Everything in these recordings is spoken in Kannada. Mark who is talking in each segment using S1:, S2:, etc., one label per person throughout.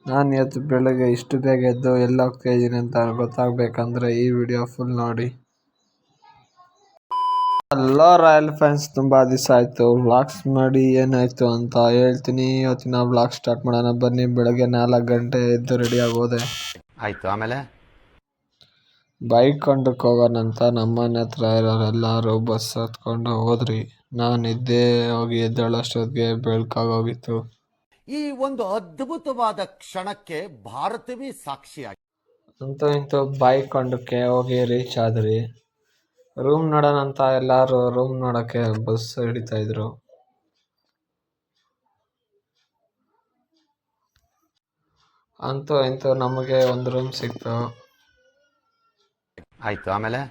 S1: ನಾನು ಇವತ್ತು ಬೆಳಗ್ಗೆ ಇಷ್ಟು ಬೇಗ ಎದ್ದು ಎಲ್ಲಿ ಹೋಗ್ತಾ ಇದ್ದೀನಿ ಅಂತ ಗೊತ್ತಾಗಬೇಕಂದ್ರೆ ಈ ವಿಡಿಯೋ ಫುಲ್ ನೋಡಿ. ಹಲೋ ರಾಯಲ್ ಫ್ಯಾನ್ಸ್, ತುಂಬ ದಿವಸ ಆಯಿತು ವ್ಲಾಗ್ಸ್ ಮಾಡಿ. ಏನಾಯಿತು ಅಂತ ಹೇಳ್ತೀನಿ. ಇವತ್ತಿನ ವ್ಲಾಗ್ ಸ್ಟಾರ್ಟ್ ಮಾಡೋಣ ಬನ್ನಿ. ಬೆಳಗ್ಗೆ 4 ಗಂಟೆ ಎದ್ದು ರೆಡಿ ಆಗೋದೆ.
S2: ಆಯಿತು. ಆಮೇಲೆ
S1: ಬೈಕ್ ಕೊಂಡಕ್ಕೆ ಹೋಗೋಣಂತ ನಮ್ಮನೆ ಹತ್ರ ಇರೋರೆಲ್ಲರೂ ಬಸ್ ಹತ್ಕೊಂಡು ಹೋದ್ರಿ. ನಾನಿದ್ದೆ ಹೋಗಿ ಎದ್ದೇಳೋಷ್ಟೊತ್ತಿಗೆ ಬೆಳಕಾಗೋಗಿತ್ತು.
S2: ಈ ಒಂದು ಅದ್ಭುತವಾದ ಕ್ಷಣಕ್ಕೆ ಭಾರತವೇ ಸಾಕ್ಷಿಯಾಗಿ
S1: ಅಂತೂ ಇಂತೂ ಬೈಕ್ ಕೊಂಡಕ್ಕೆ ಹೋಗಿ ರೀಚ್ ಆದ್ರಿ. ರೂಮ್ ನೋಡೋಣಂತ ಎಲ್ಲರೂ ರೂಮ್ ನೋಡೋಕ್ಕೆ ಬಸ್ ಹಿಡಿತಾ ಇದ್ರು. ಅಂತೂ ಇಂತೂ ನಮಗೆ ಒಂದು ರೂಮ್ ಸಿಕ್ತು.
S2: ಆಯಿತು. ಆಮೇಲೆ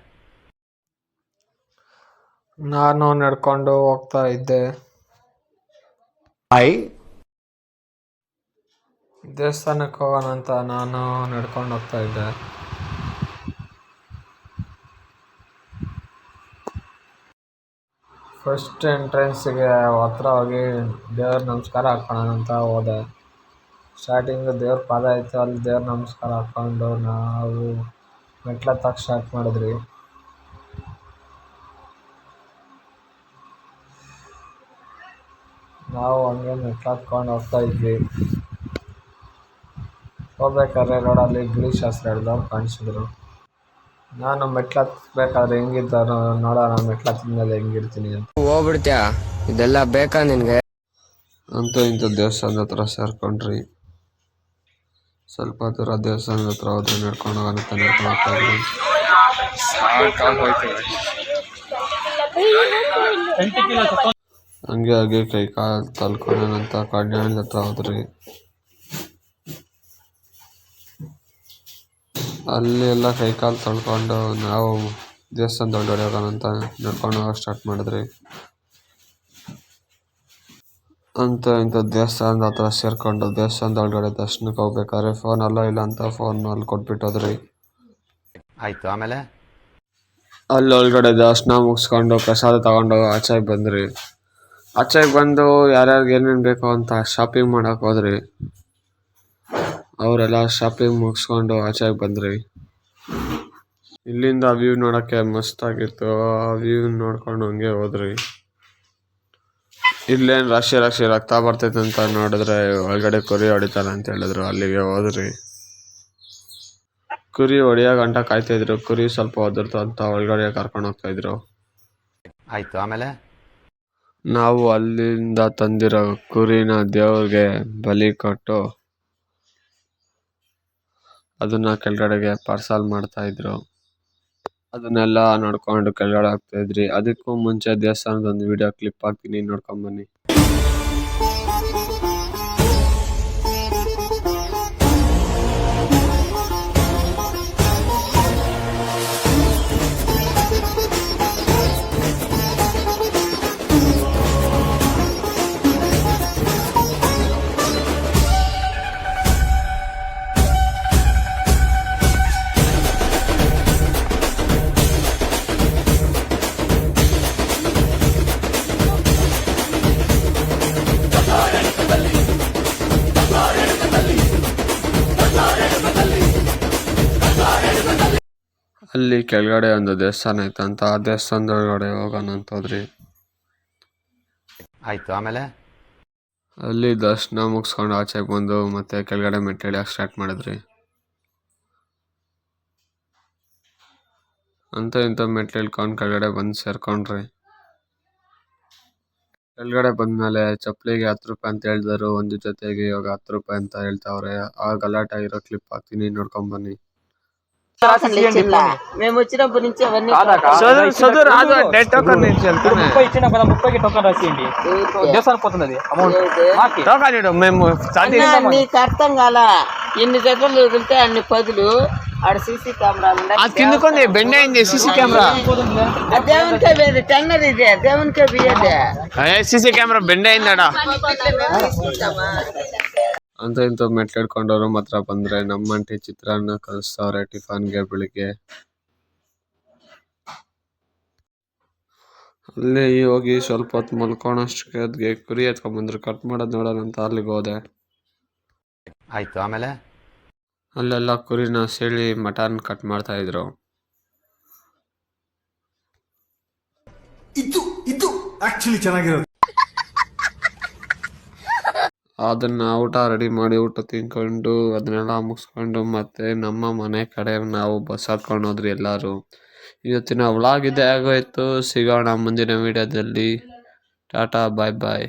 S1: ನಾನು ನಡ್ಕೊಂಡು ಹೋಗ್ತಾ ಇದ್ದೆ. ದೇವಸ್ಥಾನಕ್ಕೆ ಹೋಗೋಣಂತ ನಾನು ನಡ್ಕೊಂಡು ಹೋಗ್ತಾ ಇದ್ದೆ. ಫಸ್ಟ್ ಎಂಟ್ರೆನ್ಸಿಗೆ ಹತ್ರ ಹೋಗಿ ದೇವ್ರ ನಮಸ್ಕಾರ ಹಾಕೋಣ ಹೋದೆ. ಸ್ಟಾರ್ಟಿಂಗು ದೇವ್ರ ಪಾದ ಇತ್ತು, ಅಲ್ಲಿ ದೇವ್ರ ನಮಸ್ಕಾರ ಹಾಕ್ಕೊಂಡು ನಾವು ಮೆಟ್ಲತ್ತಕ್ಕೆ ಸ್ಟಾರ್ಟ್ ಮಾಡಿದ್ರಿ. ನಾವು ಹಂಗೆ ಮೆಟ್ಲತ್ಕೊಂಡು ಹೋಗ್ತಾ ಇದ್ವಿ. ಹೋಗ್ಬೇಕಾದ್ರೆ ರೋಡಲ್ಲಿ ಗಿರೀಶ್ ಶಾಸ್ತ್ರಿ ಹೇಳಿದವ್ರು ಕಾಣಿಸಿದ್ರು. ನಾನು ಮೆಟ್ಲತ್ಬೇಕಾದ್ರೆ ಹೆಂಗಿದ್ದಾರೋ ನೋಡೋಣ, ಮೆಟ್ಲತ್ತಿದ ಮೇಲೆ ಹೆಂಗಿರ್ತೀನಿ ಅಂತ.
S3: ಹೋಗ್ಬಿಡ್ತೀಯ, ಇದೆಲ್ಲ ಬೇಕಾ ನಿನ್ಗೆ?
S1: ಅಂತೂ ಇಂಥ ದೇವಸ್ಥಾನದ ಹತ್ರ ಸೇರ್ಕೊಂಡ್ರಿ. ಸ್ವಲ್ಪ ದೂರ ದೇವಸ್ಥಾನದ ಹತ್ರ ಹೋದ್ರೆ ನಡ್ಕೊಂಡು ಹೋಗೋಣ ನಡ್ಕೊಂಡು ಹೋಗ್ತಾ ಇದ್ರಿ. ಹಂಗೆ ಕೈ ಕಾಲು ತಲ್ಕೊಳ್ಳೋಣಂತ ಕಡ್ಯಾಣದ ಹತ್ರ ಹೋದ್ರಿ. ಅಲ್ಲಿ ಎಲ್ಲ ಕೈ ಕಾಲು ತೊಳ್ಕೊಂಡು ನಾವು ದೇವಸ್ಥಾನದ ಒಳಗಡೆ ಹೋಗೋಣಂತ ನಡ್ಕೊಂಡು ಹೋಗೋಕೆ ಸ್ಟಾರ್ಟ್ ಮಾಡಿದ್ರಿ. ಅಂತೂ ಇಂಥ ದೇವಸ್ಥಾನದ ಹತ್ರ ಸೇರ್ಕೊಂಡು ದೇವಸ್ಥಾನದ ಒಳಗಡೆ ದರ್ಶನಕ್ಕೆ ಹೋಗ್ಬೇಕಾದ್ರೆ ಫೋನ್ ಅಲ್ಲೋ ಇಲ್ಲ ಅಂತ ಫೋನ್ ಅಲ್ಲಿ ಕೊಟ್ಬಿಟ್ಟೋದ್ರಿ.
S2: ಆಯಿತು. ಆಮೇಲೆ
S1: ಅಲ್ಲಿ ಒಳಗಡೆ ದರ್ಶನ ಮುಗಿಸ್ಕೊಂಡು ಪ್ರಸಾದ ತಗೊಂಡು ಆಚೆಗೆ ಬಂದ್ರಿ. ಆಚೆಗೆ ಬಂದು ಯಾರ್ಯಾರಿಗೆ ಏನೇನು ಬೇಕು ಅಂತ ಶಾಪಿಂಗ್ ಮಾಡೋಕೆ ಹೋದ್ರಿ. ಅವರೆಲ್ಲ ಶಾಪಿಂಗ್ ಮುಗಿಸ್ಕೊಂಡು ಆಚೆಗೆ ಬಂದ್ರಿ. ಇಲ್ಲಿಂದ ವ್ಯೂ ನೋಡೋಕ್ಕೆ ಮಸ್ತಾಗಿತ್ತು. ಆ ವ್ಯೂ ನೋಡ್ಕೊಂಡು ಹಂಗೆ ಹೋದ್ರಿ. ಇಲ್ಲೇನು ರಾಶಿ ರಕ್ತ ಬರ್ತೈತೆ ಅಂತ ನೋಡಿದ್ರೆ ಒಳಗಡೆ ಕುರಿ ಹೊಡಿತಾರೆ ಅಂತ ಹೇಳಿದ್ರು. ಅಲ್ಲಿಗೆ ಹೋದ್ರಿ. ಕುರಿ ಹೊಡಿಯೋ ಗಂಟ ಕಾಯ್ತಾಯಿದ್ರು. ಕುರಿ ಸ್ವಲ್ಪ ಒದರ್ತು ಅಂತ ಒಳಗಡೆ ಕರ್ಕೊಂಡು ಹೋಗ್ತಾಯಿದ್ರು.
S2: ಆಯಿತು. ಆಮೇಲೆ
S1: ನಾವು ಅಲ್ಲಿಂದ ತಂದಿರೋ ಕುರಿನ ದೇವ್ರಿಗೆ ಬಲಿ ಕೊಟ್ಟು ಅದನ್ನ ಕೆಳಗಡೆಗೆ ಪಾರ್ಸಲ್ ಮಾಡ್ತಾಯಿದ್ರು. ಅದನ್ನೆಲ್ಲ ನೋಡ್ಕೊಂಡು ಕೆಳಗಡೆ ಹೋಗ್ತಾಯಿದ್ರಿ. ಅದಕ್ಕೂ ಮುಂಚೆ ದೇವಸ್ಥಾನದ ಒಂದು ವಿಡಿಯೋ ಕ್ಲಿಪ್ ಹಾಕ್ತೀನಿ, ನೋಡ್ಕೊಂಬನ್ನಿ. ಅಲ್ಲಿ ಕೆಳಗಡೆ ಒಂದು ದೇವಸ್ಥಾನ ಇತ್ತಂತ ಆ ದೇವಸ್ಥಾನದೊಳಗಡೆ ಹೋಗೋಣ ಅಂತ ಹೋದ್ರಿ.
S2: ಆಯಿತು. ಆಮೇಲೆ
S1: ಅಲ್ಲಿ ದರ್ಶನ ಮುಗಿಸ್ಕೊಂಡು ಆಚೆಗೆ ಬಂದು ಮತ್ತೆ ಕೆಳಗಡೆ ಮೆಟ್ಟಿಳಿಯಕ್ಕೆ ಸ್ಟಾರ್ಟ್ ಮಾಡಿದ್ರಿ. ಅಂತ ಇಂಥ ಮೆಟ್ಲು ಇಳ್ಕೊಂಡು ಕೆಳಗಡೆ ಬಂದು ಸೇರ್ಕೊಂಡ್ರಿ. ಕೆಳಗಡೆ ಬಂದಮೇಲೆ ಚಪ್ಪಲಿಗೆ 10 ರೂಪಾಯಿ ಅಂತ ಹೇಳಿದ್ರು. ಒಂದು ಜೊತೆಗೆ ಇವಾಗ 10 ರೂಪಾಯಿ ಅಂತ ಹೇಳ್ತಾವ್ರೆ. ఆ ಗಲಾಟೆ ಆಗಿರೋ క్లిప్ ಹಾಕ್ತೀನಿ, ನೋಡ್ಕೊಂಬನ್ನಿ.
S4: మేము వచ్చినప్పటి నుంచి అవన్నీ నీకు అర్థం కాల. ఎన్ని జతలు వదిలితే అన్ని పదులు. ఆడ సీసీ కెమెరా
S3: బెండ్ అయింది. సీసీ కెమెరా
S4: దేవునికే వేది టెన్నర్ ಇದೆ దేవునికే బియ్యదే
S3: సీసీ కెమెరా బెండ్ అయిందడ.
S1: ಅಂತ ಇಂಥ ಮೆಟ್ಲು ಹಿಡ್ಕೊಂಡವ್ರು ಮಾತ್ರ ಬಂದ್ರೆ ನಮ್ಮ ಆಂಟಿ ಚಿತ್ರಾನ್ನ ಕಲಿಸ್ತವ್ರೆ ಟಿಫನ್ಗೆ ಬೆಳಿಗ್ಗೆ. ಅಲ್ಲಿ ಹೋಗಿ ಸ್ವಲ್ಪ ಹೊತ್ತು ಮಲ್ಕೊಳೋಷ್ಟಕ್ಕೆ ಕುರಿ ಎತ್ಕೊಂಡ್ಬಂದ್ರು. ಕಟ್ ಮಾಡೋದು ನೋಡೋಣ ಅಂತ ಅಲ್ಲಿಗೆ ಹೋದೆ.
S2: ಆಯ್ತು ಆಮೇಲೆ
S1: ಅಲ್ಲೆಲ್ಲ ಕುರಿನ ಸೆಳಿ ಮಟನ್ ಕಟ್ ಮಾಡ್ತಾ ಇದ್ರು.
S5: ಇದು ಆಕ್ಚುಲಿ ಚೆನ್ನಾಗಿರೋದು.
S1: ಅದನ್ನ ಊಟ ರೆಡಿ ಮಾಡಿ ಊಟ ತಿನ್ಕೊಂಡು ಅದನ್ನೆಲ್ಲ ಮುಗಿಸ್ಕೊಂಡು ಮತ್ತೆ ನಮ್ಮ ಮನೆ ಕಡೆ ನಾವು ಬಸ್ ಹತ್ಕೊಂಡು ಹೋದ್ರಿ ಎಲ್ಲರೂ. ಇವತ್ತಿನ ವ್ಲಾಗ್ ಇದೇ ಆಗೋಯ್ತು. ಸಿಗೋಣ ಮುಂದಿನ ವಿಡಿಯೋದಲ್ಲಿ. ಟಾಟಾ ಬಾಯ್ ಬಾಯ್.